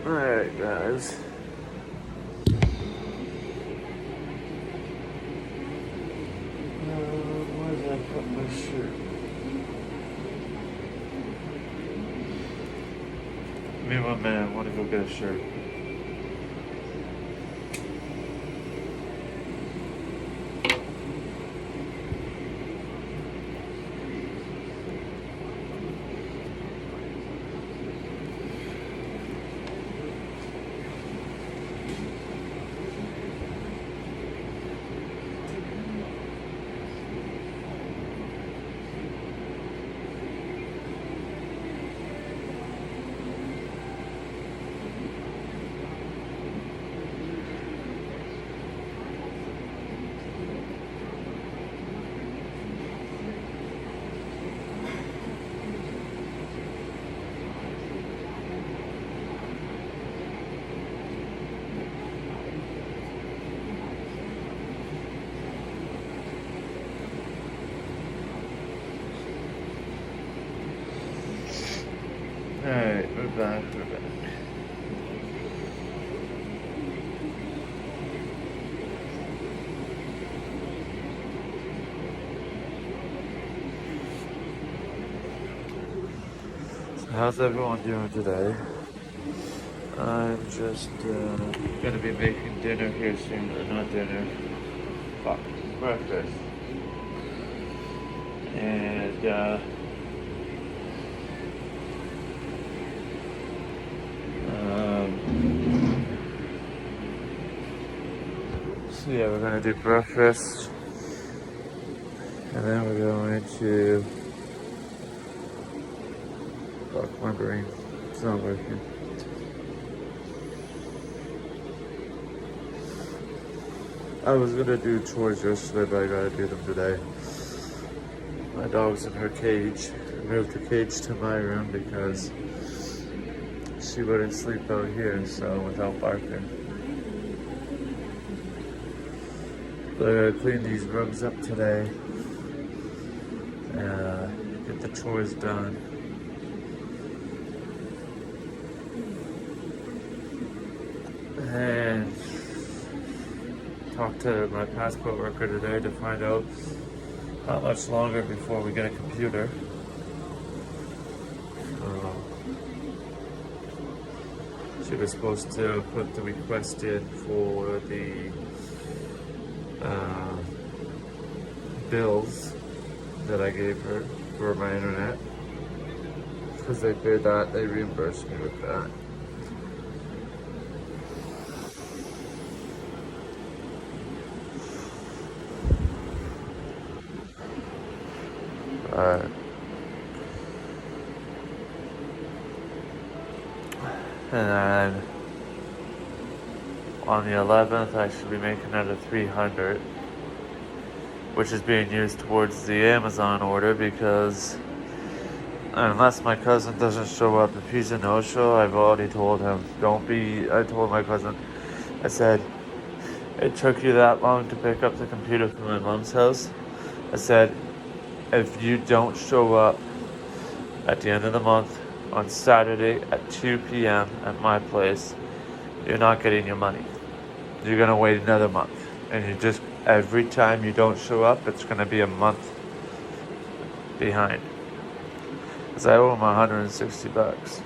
Alright, guys. Where did I put my shirt? Me and my man want to go get a shirt. Alright, we're back. So how's everyone doing today? I'm just gonna be making dinner here soon, or not dinner, fuck, breakfast. And so yeah, we're gonna do breakfast, and then we're going to, fuck, my brain, it's not working. I was gonna do chores yesterday, but I gotta do them today. My dog's in her cage. I moved her cage to my room because she wouldn't sleep out here, so without barking. But I gotta clean these rooms up today. Get the chores done. And talk to my passport worker today to find out how much longer before we get a computer. She was supposed to put the request in for the bills that I gave her for my internet, because they paid that, they reimbursed me with that. And then on the 11th, I should be making another 300, which is being used towards the Amazon order, because unless my cousin doesn't show up, if he's a no-show, I've already told him, I told my cousin, I said, it took you that long to pick up the computer from my mom's house. I said, if you don't show up at the end of the month on Saturday at 2 p.m. at my place, you're not getting your money. You're gonna wait another month. And you just, every time you don't show up, it's gonna be a month behind. Because I owe him $160.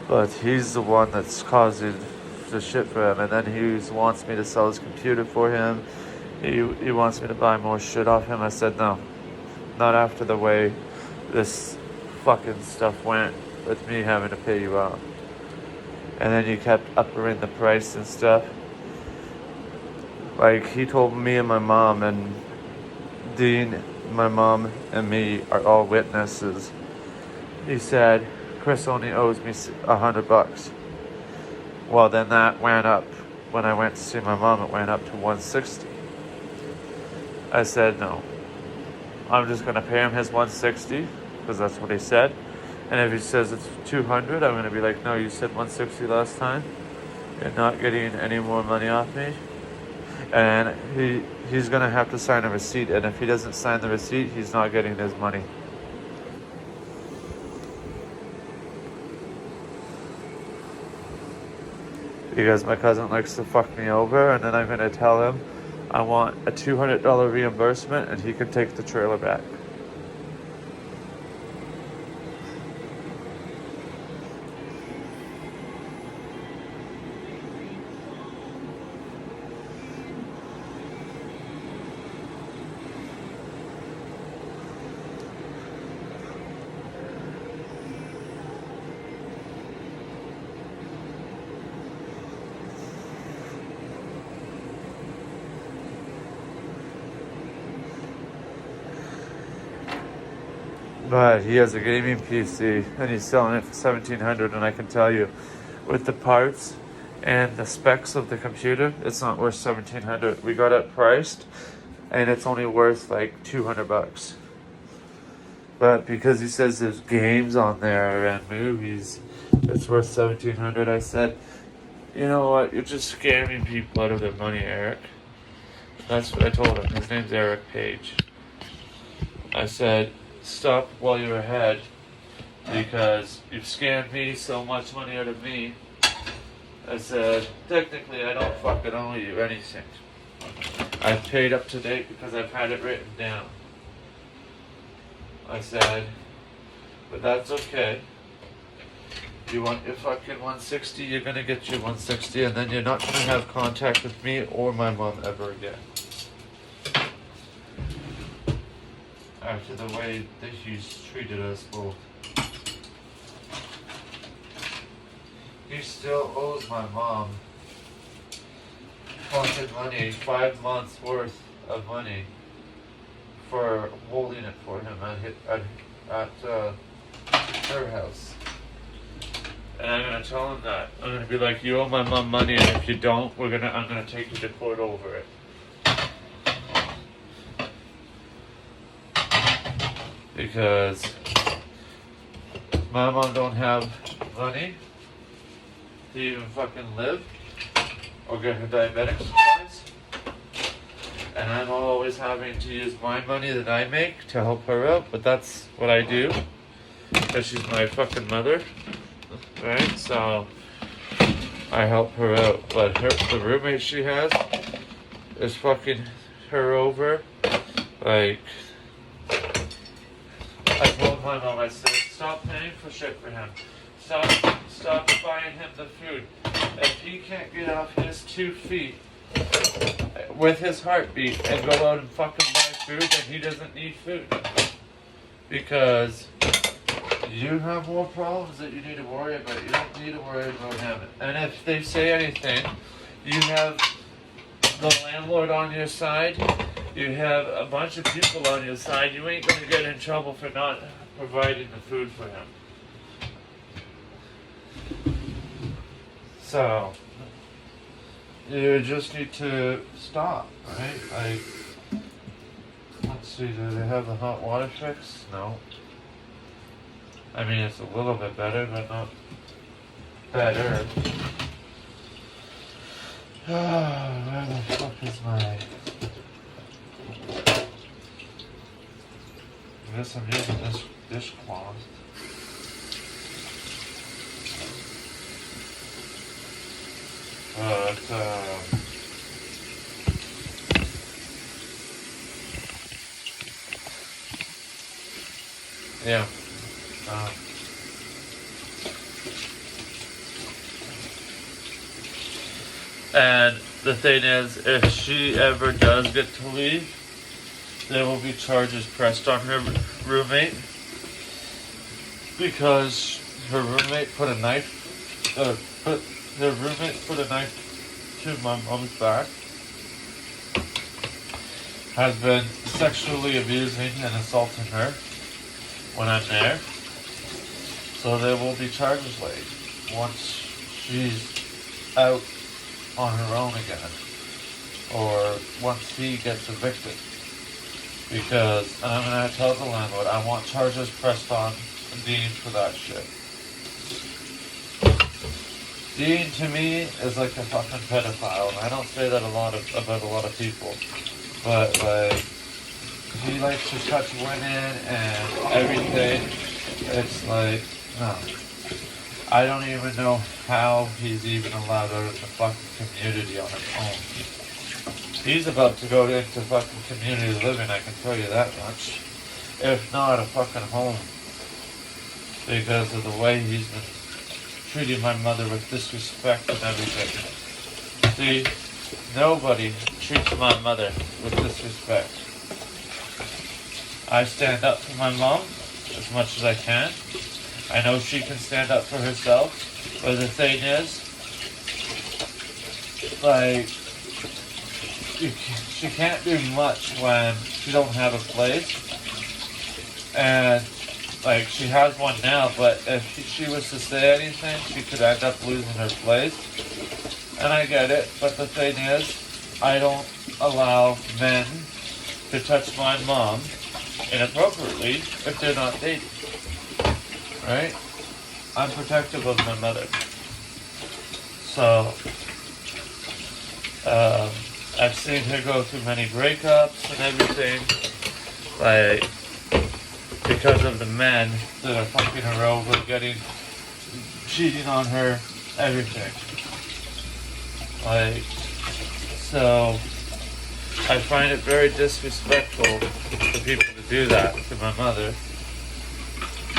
But he's the one that's causing the shit for him. And then he wants me to sell his computer for him. He wants me to buy more shit off him. I said no. Not after the way this fucking stuff went with me having to pay you out. And then you kept upping the price and stuff. Like, he told me and my mom, and Dean, my mom, and me are all witnesses. He said, Chris only owes me $100. Well, then that went up. When I went to see my mom, it went up to $160. I said no. I'm just gonna pay him his $160 because that's what he said. And if he says it's $200, I'm gonna be like, no, you said $160 last time. You're not getting any more money off me. And he's gonna have to sign a receipt. And if he doesn't sign the receipt, he's not getting his money. because my cousin likes to fuck me over, and then I'm gonna tell him I want a $200 reimbursement and he can take the trailer back. But he has a gaming PC and he's selling it for $1,700, and I can tell you, with the parts and the specs of the computer, it's not worth $1,700. We got it priced, and it's only worth like $200. But because he says there's games on there and movies, it's worth $1,700. I said, you know what? You're just scamming people out of their money, Eric. That's what I told him. His name's Eric Page. I said, stop while you're ahead, because you've scammed me so much money out of me. I said, technically I don't fucking owe you anything. I've paid up to date because I've had it written down. I said, but that's okay. You want your fucking 160, you're gonna get your 160, and then you're not gonna have contact with me or my mom ever again. After the way that he's treated us both. He still owes my mom fucking money, 5 months worth of money for holding it for him at her house. And I'm gonna tell him that. I'm gonna be like, you owe my mom money, and if you don't, I'm gonna take you to court over it. Because my mom don't have money to even fucking live or get her diabetic supplies, and I'm always having to use my money that I make to help her out, but that's what I do because she's my fucking mother, right? So I help her out, but the roommate she has is fucking her over. Like, I told my mom, I said, stop paying for shit for him. Stop buying him the food. If he can't get off his 2 feet with his heartbeat and go out and fucking buy food, then he doesn't need food. Because you have more problems that you need to worry about. You don't need to worry about him. And if they say anything, you have the landlord on your side. You have a bunch of people on your side. You ain't going to get in trouble for not providing the food for him. So, you just need to stop, right? Like, let's see, do they have the hot water fix? No. I mean, it's a little bit better, but not better. Where the fuck is my... I guess I'm using this dishcloth. It's yeah. And the thing is, if she ever does get to leave, there will be charges pressed on her roommate, because her roommate put a knife to my mom's back, has been sexually abusing and assaulting her when I'm there. So there will be charges laid once she's out on her own again, or once he gets evicted. Because, and I'm gonna tell the landlord, I want charges pressed on Dean for that shit. Dean, to me, is like a fucking pedophile, and I don't say that about a lot of people, but like, he likes to touch women and everything. It's like, no. I don't even know how he's even allowed out of the fucking community on his own. He's about to go into fucking community living, I can tell you that much. If not a fucking home. Because of the way he's been treating my mother with disrespect and everything. See, nobody treats my mother with disrespect. I stand up for my mom as much as I can. I know she can stand up for herself, but the thing is, like, she can't do much when she don't have a place. And, like, she has one now, but if she was to say anything, she could end up losing her place. And I get it, but the thing is, I don't allow men to touch my mom inappropriately if they're not dating. Right? I'm protective of my mother. So, I've seen her go through many breakups and everything, like, because of the men that are fucking her over, cheating on her, everything. Like, so, I find it very disrespectful for people to do that to my mother.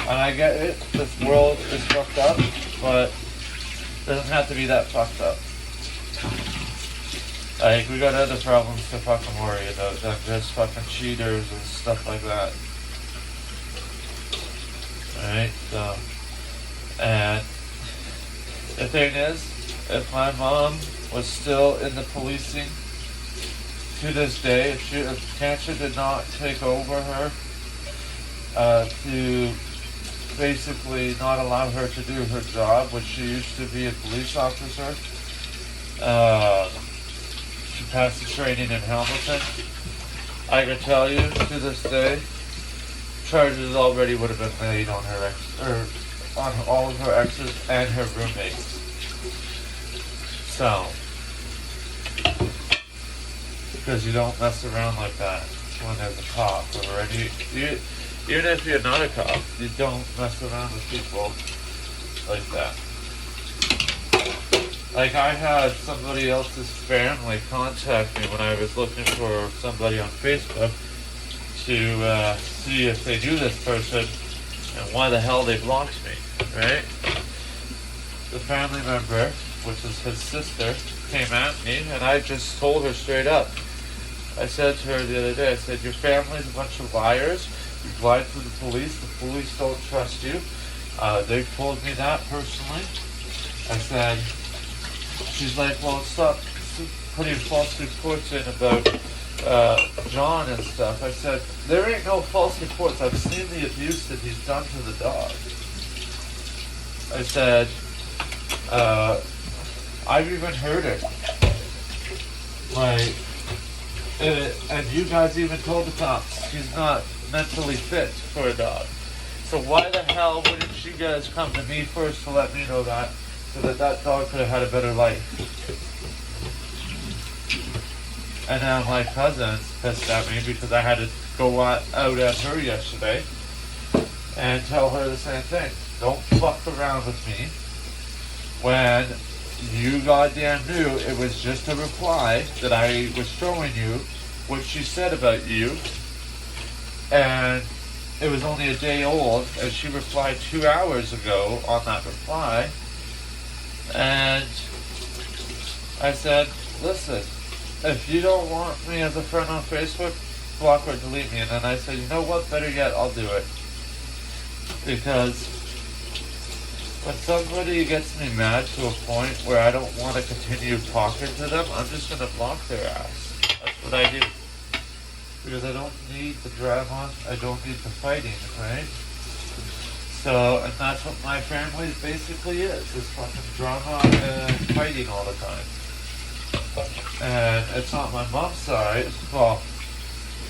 And I get it, this world is fucked up, but it doesn't have to be that fucked up. Like, we got other problems to fucking worry about than just fucking cheaters and stuff like that. Alright, so, and the thing is, if my mom was still in the policing to this day, if cancer did not take over her, to basically not allow her to do her job, which she used to be a police officer. She passed the training in Hamilton. I can tell you, to this day, charges already would have been made on her on all of her exes and her roommates. So, because you don't mess around like that when there's a cop or even if you're not a cop, you don't mess around with people like that. Like, I had somebody else's family contact me when I was looking for somebody on Facebook to see if they knew this person and why the hell they blocked me, right? The family member, which is his sister, came at me, and I just told her straight up. I said to her the other day, I said, your family's a bunch of liars. You've lied to the police don't trust you. They've told me that personally. I said, she's like, well, stop putting false reports in about John and stuff. I said, there ain't no false reports. I've seen the abuse that he's done to the dog. I said, I've even heard it. Like, and you guys even told the cops she's not mentally fit for a dog. So why the hell wouldn't you guys come to me first to let me know that, so that dog could have had a better life? And now my cousin's pissed at me because I had to go out at her yesterday and tell her the same thing. Don't fuck around with me when you goddamn knew it was just a reply that I was showing you what she said about you, and it was only a day old, and she replied 2 hours ago on that reply. And I said, listen, if you don't want me as a friend on Facebook, block or delete me. And then I said, you know what, better yet, I'll do it. Because when somebody gets me mad to a point where I don't want to continue talking to them, I'm just going to block their ass. That's what I do. Because I don't need the drama, I don't need the fighting, right? So, and that's what my family basically is fucking drama and fighting all the time. And it's not my mom's side, well,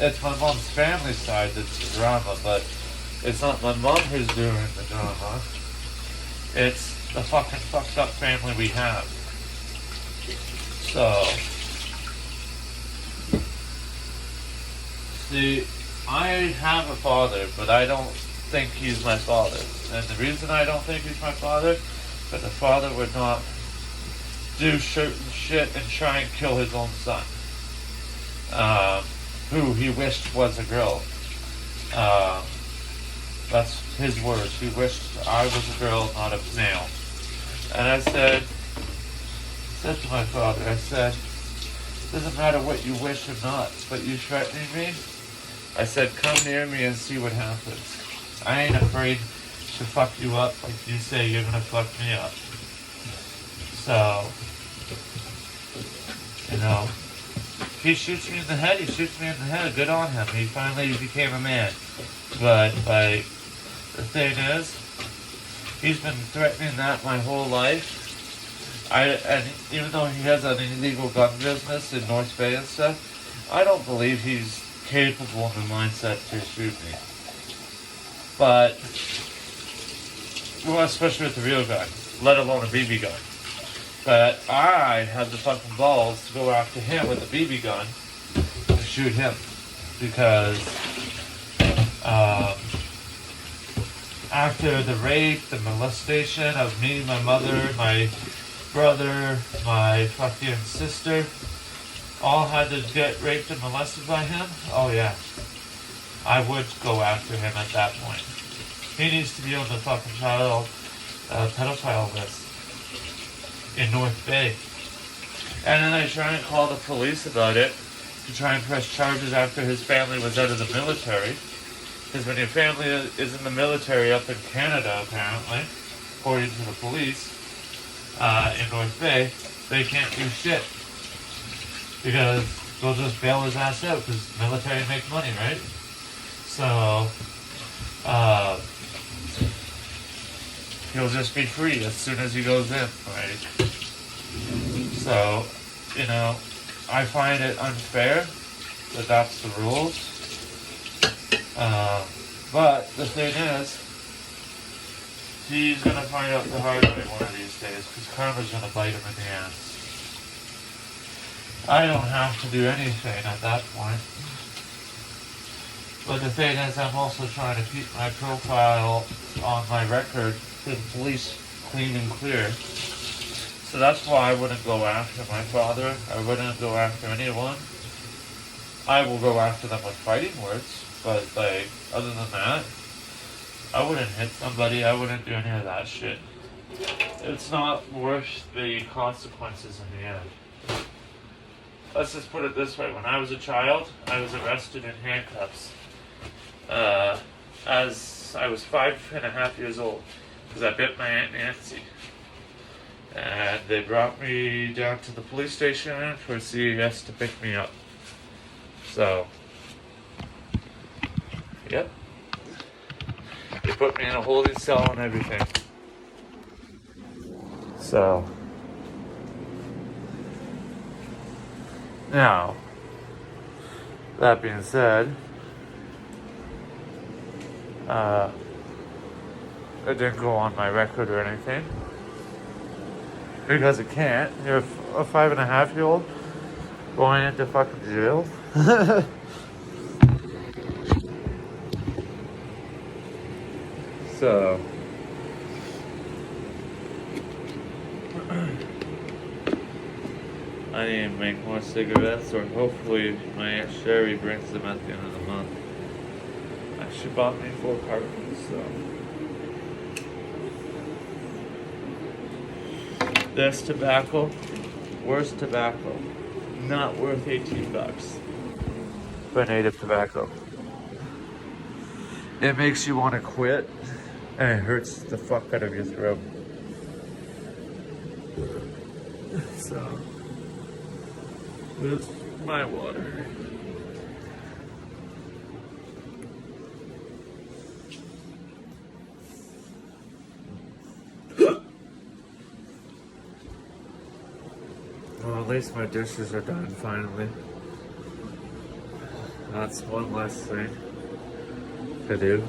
it's my mom's family side that's the drama, but it's not my mom who's doing the drama. It's the fucking fucked up family we have. So, see, I have a father, but I don't think he's my father. And the reason I don't think he's my father but the father would not do certain shit and try and kill his own son, who he wished was a girl. That's his words. He wished I was a girl, not a male. And I said to my father, I said, doesn't matter what you wish or not, but you threatening me? I said, come near me and see what happens. I ain't afraid to fuck you up if you say you're gonna fuck me up. So, you know, if he shoots me in the head, he shoots me in the head. Good on him. He finally became a man. But, like, the thing is, he's been threatening that my whole life. And even though he has an illegal gun business in North Bay and stuff, I don't believe he's capable in the mindset to shoot me. But, well, especially with the real gun, let alone a BB gun. But I had the fucking balls to go after him with a BB gun and shoot him. Because after the rape, the molestation of me, my mother, my brother, my fucking sister, all had to get raped and molested by him, oh yeah, I would go after him at that point. He needs to be on the fucking pedophile list in North Bay. And then I try and call the police about it to try and press charges after his family was out of the military. Because when your family is in the military up in Canada, apparently, according to the police, in North Bay, they can't do shit. Because they'll just bail his ass out, because military make money, right? So, he'll just be free as soon as he goes in, right? So, you know, I find it unfair that that's the rules. But the thing is, he's gonna find out the hard way one of these days, because karma's gonna bite him in the ass. I don't have to do anything at that point. But the thing is, I'm also trying to keep my profile on my record to the police clean and clear. So that's why I wouldn't go after my father. I wouldn't go after anyone. I will go after them with fighting words, but like, other than that, I wouldn't hit somebody. I wouldn't do any of that shit. It's not worth the consequences in the end. Let's just put it this way. When I was a child, I was arrested in handcuffs. As I was 5.5 years old, because I bit my Aunt Nancy. And they brought me down to the police station for CES to pick me up. So, yep. They put me in a holding cell and everything. So, now, that being said, it didn't go on my record or anything. Because it can't. You're a 5.5-year-old going into fucking jail. So, I need to make more cigarettes, or hopefully my Aunt Sherry brings them at the end of the month. She bought me 4 cartons, so. This tobacco, worst tobacco, not worth $18 for native tobacco. It makes you want to quit, and it hurts the fuck out of your throat. So, with my water. Well, at least my dishes are done finally. That's one less thing to do.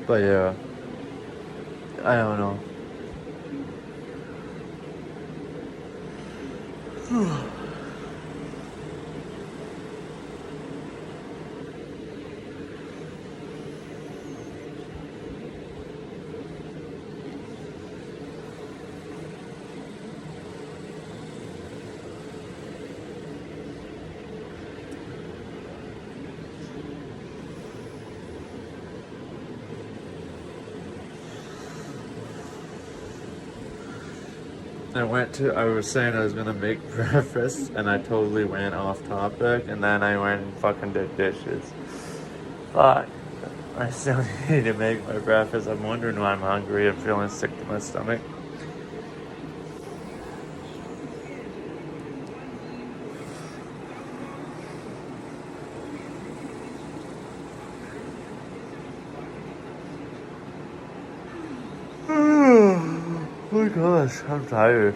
But yeah, I don't know. I was saying I was gonna make breakfast and I totally went off topic and then I went and fucking did dishes. Fuck. I still need to make my breakfast. I'm wondering why I'm hungry and feeling sick to my stomach. Oh my gosh, I'm tired.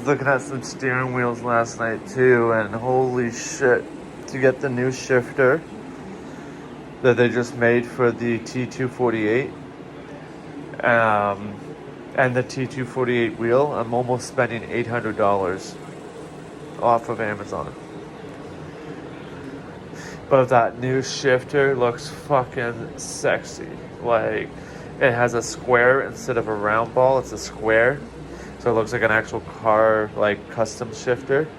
Looking at some steering wheels last night too, and holy shit, to get the new shifter that they just made for the T248 and the T248 wheel, I'm almost spending $800 off of Amazon. But that new shifter looks fucking sexy. Like, it has a square instead of a round ball, it's a square. So it looks like an actual car, like custom shifter.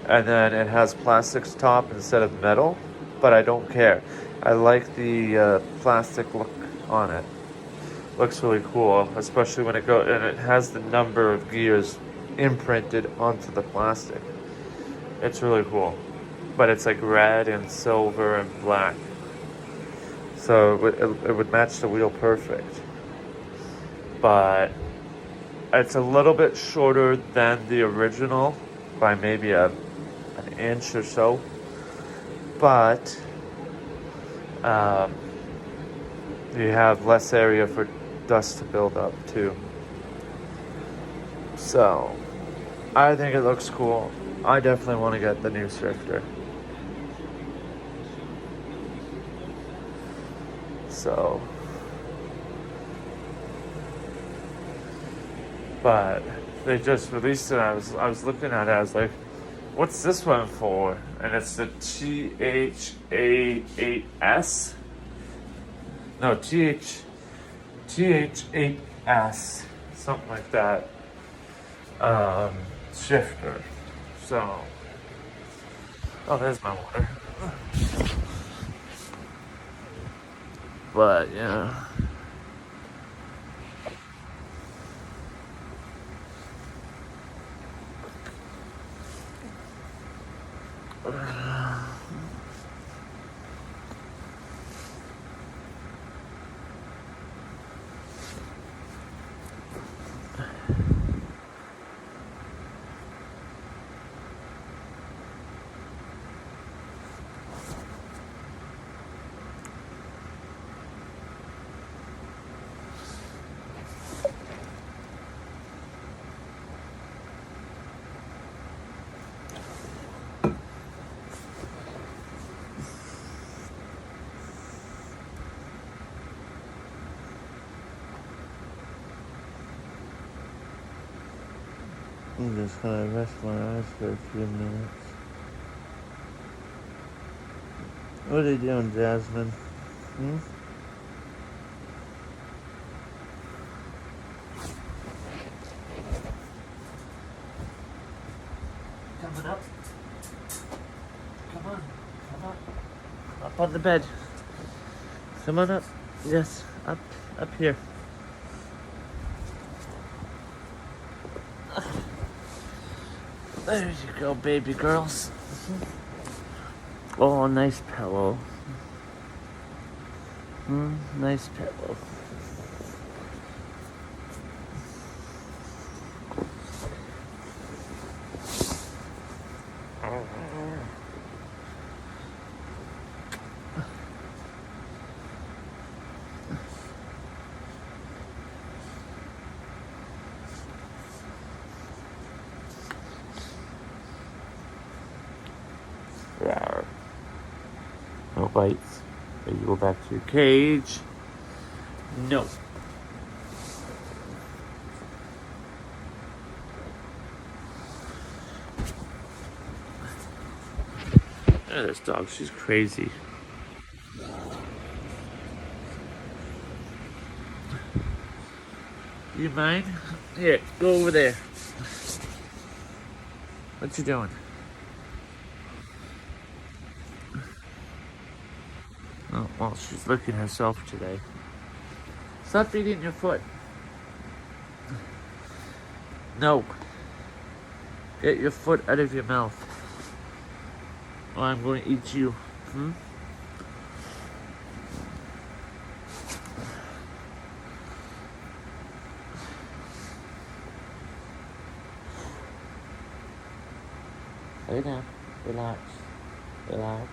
And then it has plastics top instead of metal, but I don't care. I like the plastic look on it. Looks really cool, especially when it goes, and it has the number of gears imprinted onto the plastic. It's really cool. But it's like red and silver and black. So it would match the wheel perfect. But it's a little bit shorter than the original by maybe an inch or so, but you have less area for dust to build up too. So I think it looks cool. I definitely want to get the new shifter. So, but they just released it. I was looking at it. I was like, "What's this one for?" And it's the TH8S. No, TH8S, something like that. Shifter. So, oh, there's my water. But yeah. I'm just gonna rest my eyes for a few minutes. What are you doing, Jasmine? Coming up. Come on. Come up. Up on the bed. Come on up. Yes, up here. There you go, baby girls. Oh, nice pillow. Nice pillow. Rawr. No bites. You go back to your cage. No. Oh, this dog, she's crazy. You mind? Here, go over there. What you doing? Oh, well, she's licking herself today. Stop eating your foot. No. Get your foot out of your mouth. Or I'm going to eat you. Lay down. Relax. Relax.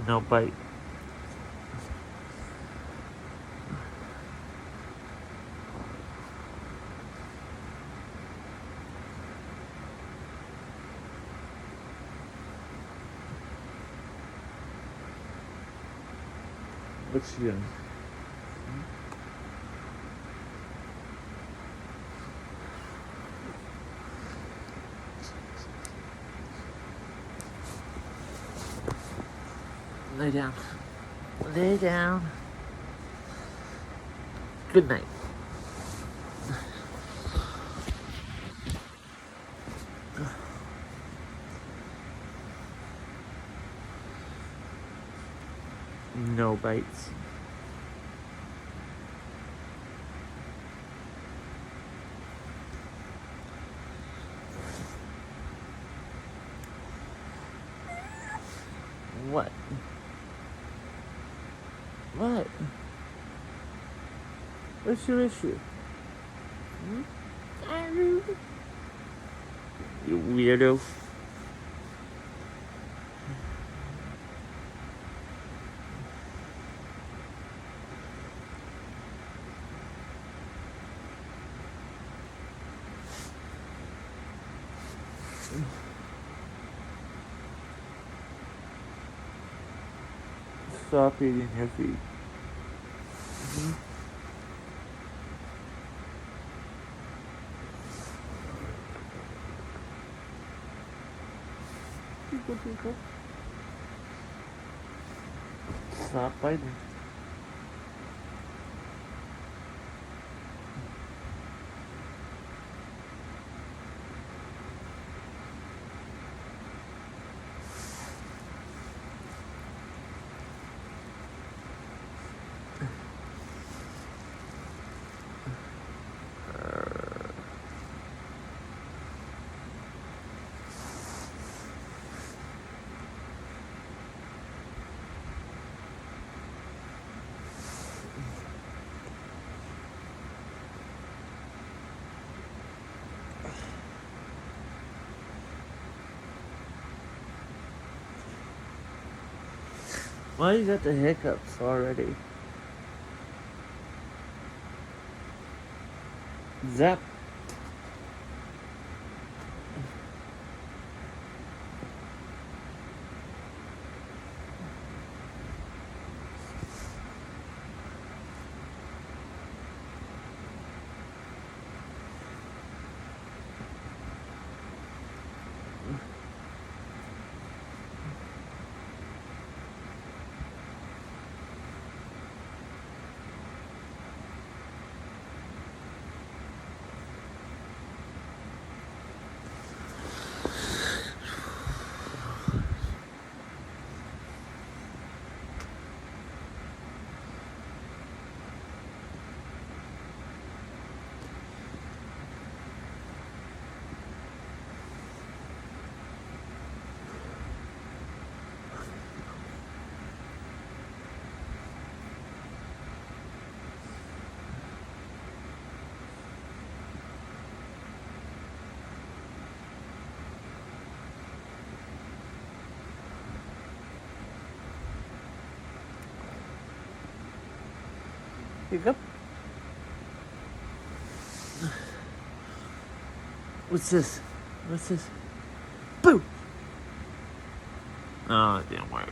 No bite. What's she doing? Lay down. Lay down. Good night. No bites. What? What? What's your issue? You weirdo. Stop eating your feet. Stop biting. Why you got the hiccups already? Zap. Here you go. What's this? What's this? Boo! Oh, it didn't work.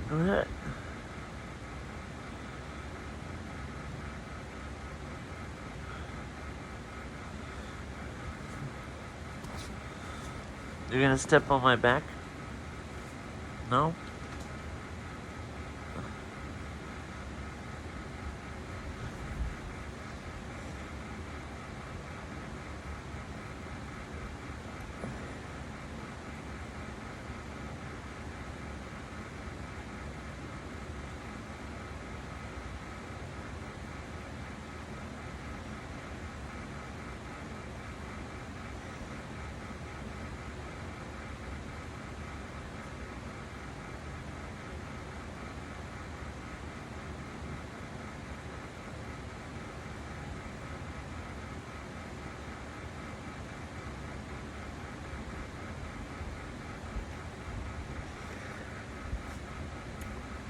What? You're gonna step on my back? No?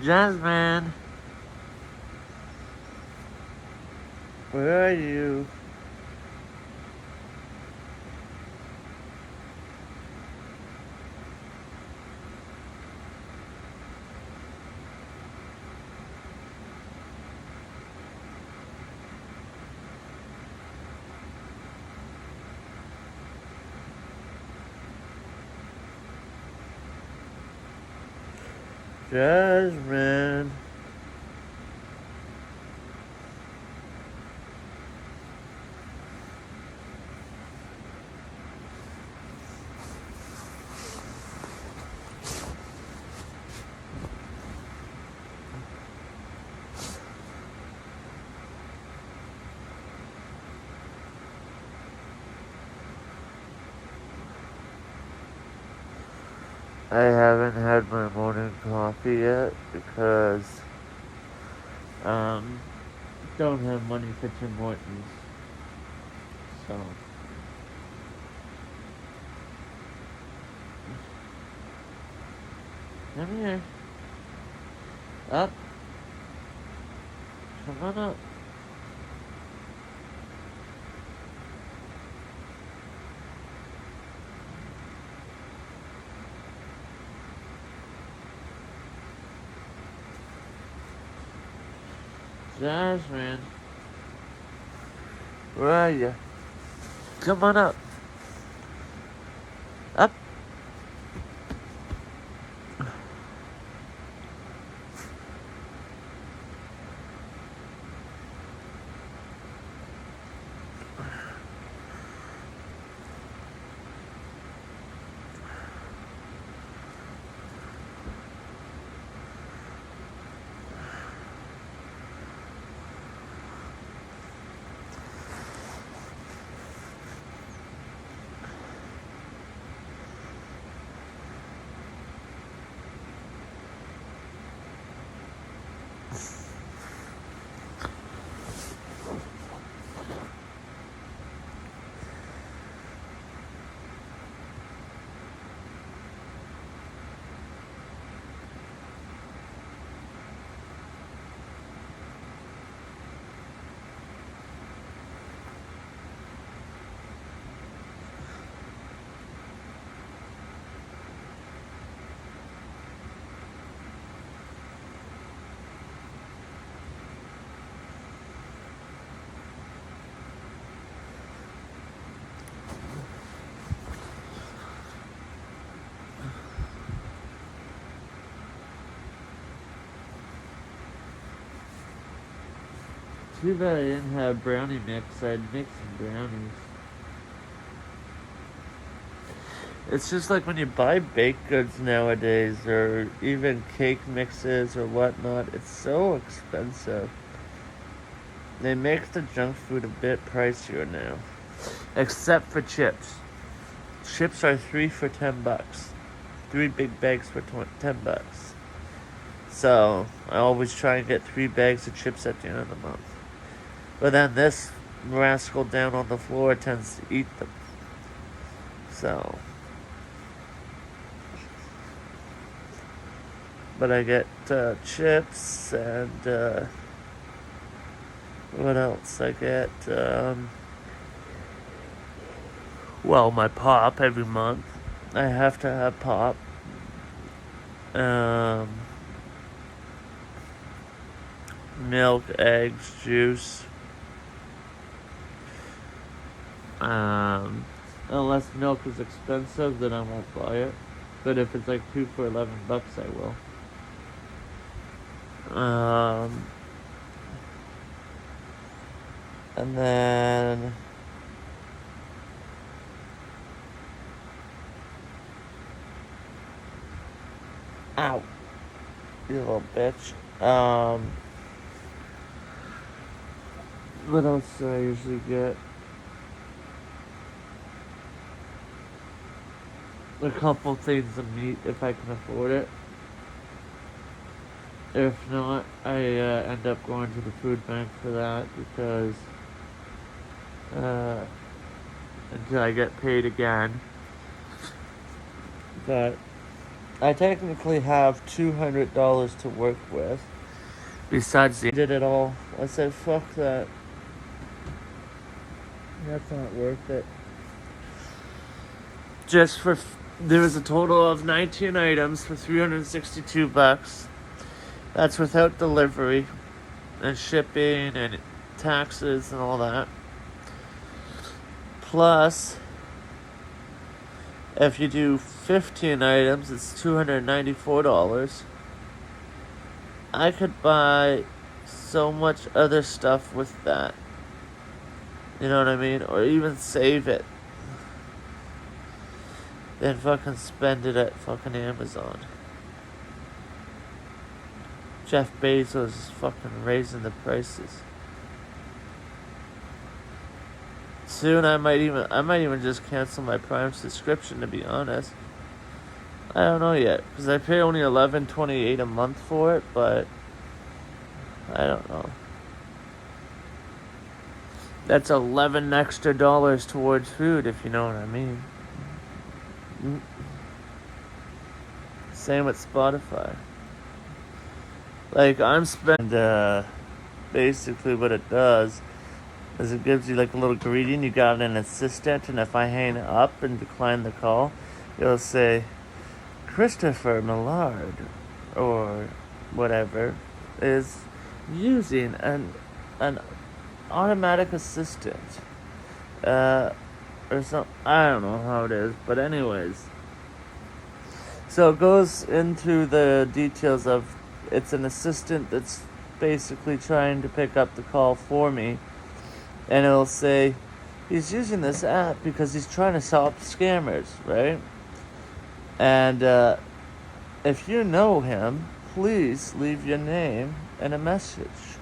Jasmine! Where are you? Jasmine. I haven't had my morning coffee yet because don't have money for Tim Hortons. So come here. Up. Come on up. Jasmine. Where are you? Come on up. Up. Too bad I didn't have brownie mix. I'd make some brownies. It's just like when you buy baked goods nowadays, or even cake mixes or whatnot, it's so expensive. They make the junk food a bit pricier now. Except for chips. Chips are 3 for $10. 3 big bags for $10. So I always try and get 3 bags of chips at the end of the month. But then this rascal down on the floor tends to eat them. So, but I get chips and what else? I get well, my pop every month. I have to have pop. Milk, eggs, juice. Unless milk is expensive, then I won't buy it. But if it's like 2 for $11, I will. And then ow, you little bitch. What else do I usually get? A couple things of meat if I can afford it. If not, I end up going to the food bank for that because until I get paid again. But I technically have $200 to work with. Besides the did it all. I said fuck that. That's not worth it. Just for there was a total of 19 items for $362. That's without delivery and shipping and taxes and all that. Plus, if you do 15 items, it's $294. I could buy so much other stuff with that. You know what I mean? Or even save it. Then fucking spend it at fucking Amazon. Jeff Bezos is fucking raising the prices. Soon I might even just cancel my Prime subscription, to be honest. I don't know yet, because I pay only $11.28 a month for it, but I don't know. That's $11 extra towards food, if you know what I mean. Same with Spotify. Like, I'm spending, basically what it does is it gives you like a little greeting. You got an assistant, and if I hang up and decline the call, it'll say, Christopher Millard, or whatever, is using an automatic assistant. Or something. I don't know how it is, but anyways. So it goes into the details of it's an assistant that's basically trying to pick up the call for me. And it'll say, he's using this app because he's trying to stop scammers, right? And if you know him, please leave your name and a message.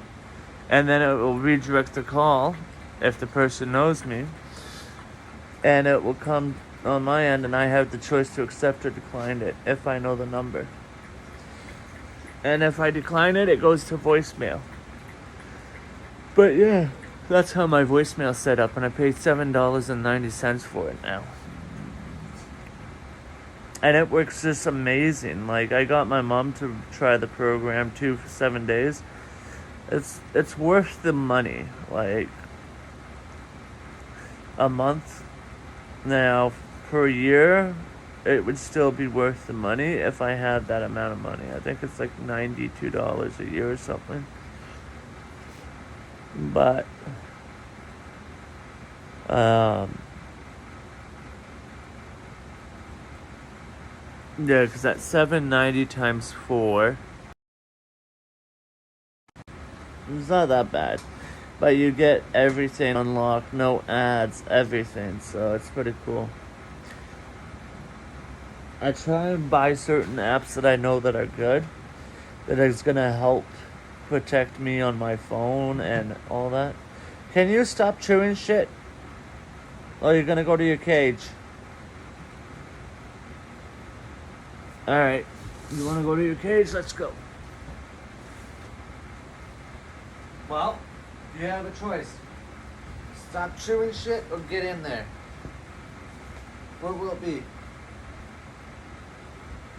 And then it will redirect the call if the person knows me. And it will come on my end, and I have the choice to accept or decline it if I know the number. And if I decline it, it goes to voicemail. But yeah, that's how my voicemail's set up, and I paid $7.90 for it now. And it works just amazing. Like, I got my mom to try the program too for 7 days. It's worth the money. Like, a month now per year, it would still be worth the money if I had that amount of money. I think it's like $92 a year or something. But yeah, because that's $7.90 times 4. It's not that bad. But you get everything unlocked, no ads, everything. So it's pretty cool. I try and buy certain apps that I know that are good, that is going to help protect me on my phone and all that. Can you stop chewing shit? Or you're going to go to your cage? Alright. You want to go to your cage? Let's go. Well, you have a choice. Stop chewing shit or get in there. What will it be?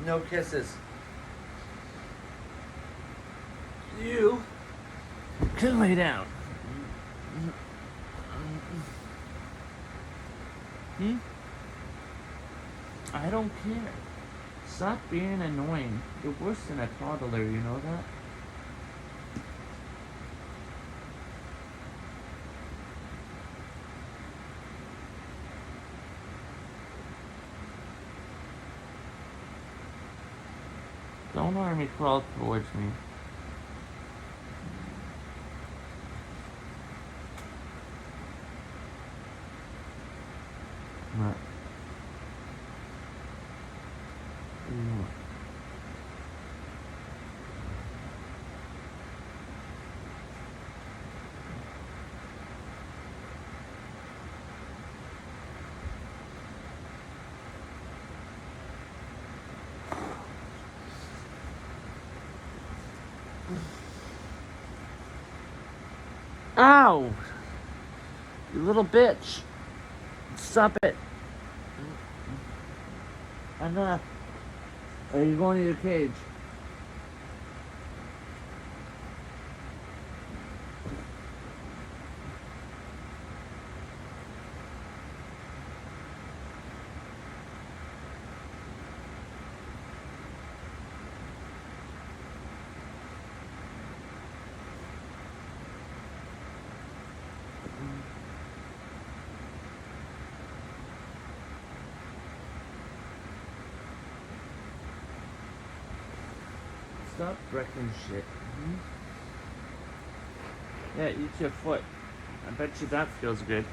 No kisses. You can lay down. I don't care. Stop being annoying. You're worse than a toddler, you know that? Don't army crawl towards me. What? What? Ow! You little bitch. Stop it. Enough. Are you going to your cage? Stop wrecking shit. Yeah, eat your foot. I bet you that feels good.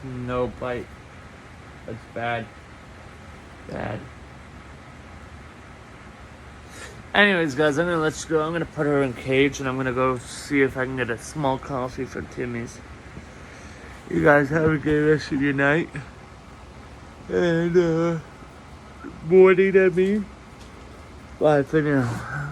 No bite. That's bad. Bad. Anyways, guys, I'm gonna let you go. I'm gonna put her in cage and I'm gonna go see if I can get a small coffee for Timmy's. You guys have a good rest of your night. And morning, I mean. Bye for now.